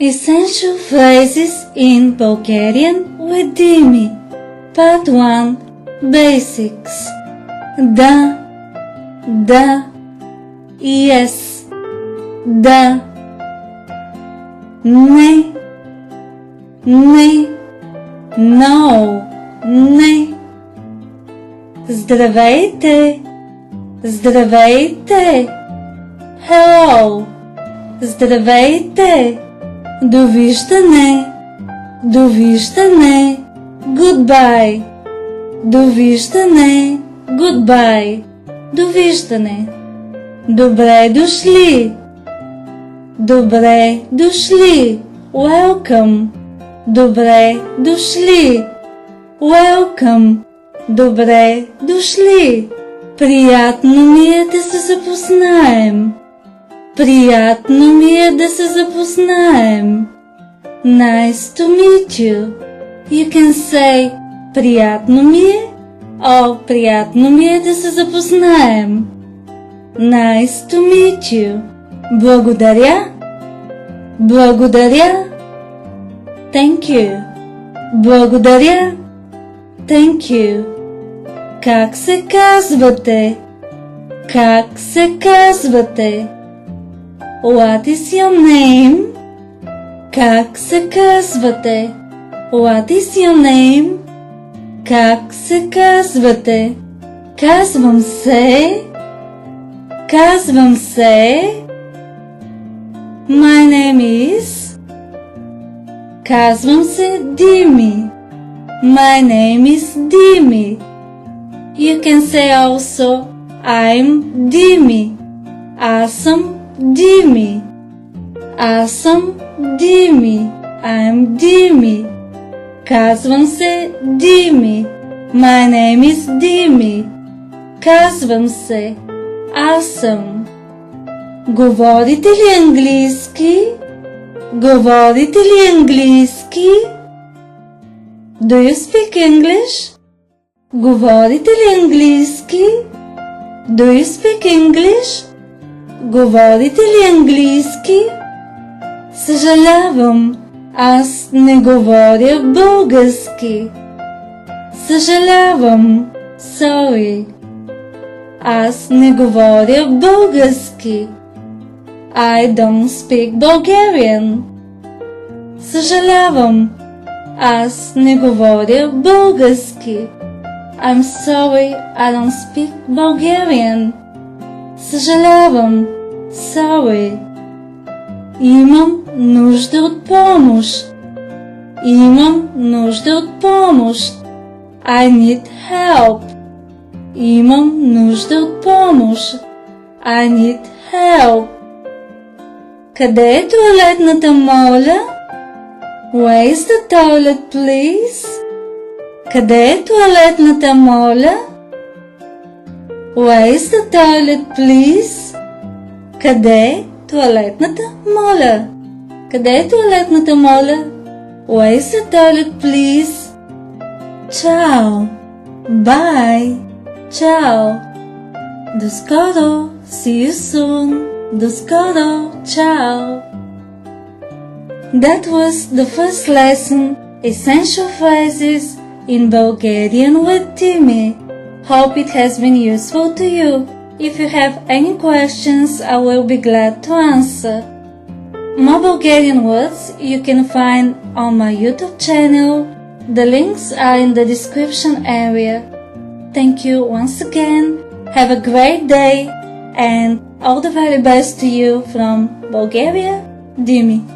Essential phrases in Bulgarian with Dimi. Part 1. Basics. Да, yes, да, не, no, не. Здравейте, hello, здравейте, довиждане, goodbye, довиждане, goodbye, довиждане. Добре дошли, welcome, welcome, добре дошли. Приятно ми е да се запознаем. Nice to meet you. You can say приятно ми е, приятно ми е да се запознаем. Nice to meet you. Благодаря. Thank you. Thank you. Как се казвате? What is your name? Как се казвате? What is your name? Как се казвате? Казвам се. My name is. Казвам се Дими. My name is Dimi. You can say also I'm Dimi. Аз съм Dimi. I'm Dimi. Казвам се Дими. My name is Dimi. Казвам се аз съм. Говорите ли английски? Do you speak English? Говорите ли английски? Do you speak English? Говорите ли английски? Съжалявам, аз не говоря български. Sorry. Аз не говоря български. I don't speak Bulgarian. Съжалявам, аз не говоря български. I'm sorry, I don't speak Bulgarian. Съжалявам, sorry. Имам нужда от помощ. I need help. Имам нужда от помощ. I need help. Къде е тоалетната, моля? Where is the toilet, please? Къде е тоалетната, моля? Where is the toilet, please? Къде е тоалетната, моля? Where is the toilet, please? Ciao. Bye. Ciao. До скоро. See you soon. До скоро. Ciao. That was the first lesson, Essential Phrases in Bulgarian with Dimi. Hope it has been useful to you. If you have any questions, I will be glad to answer. More Bulgarian words you can find on my YouTube channel. The links are in the description area. Thank you once again. Have a great day and all the very best to you from Bulgaria, Dimi.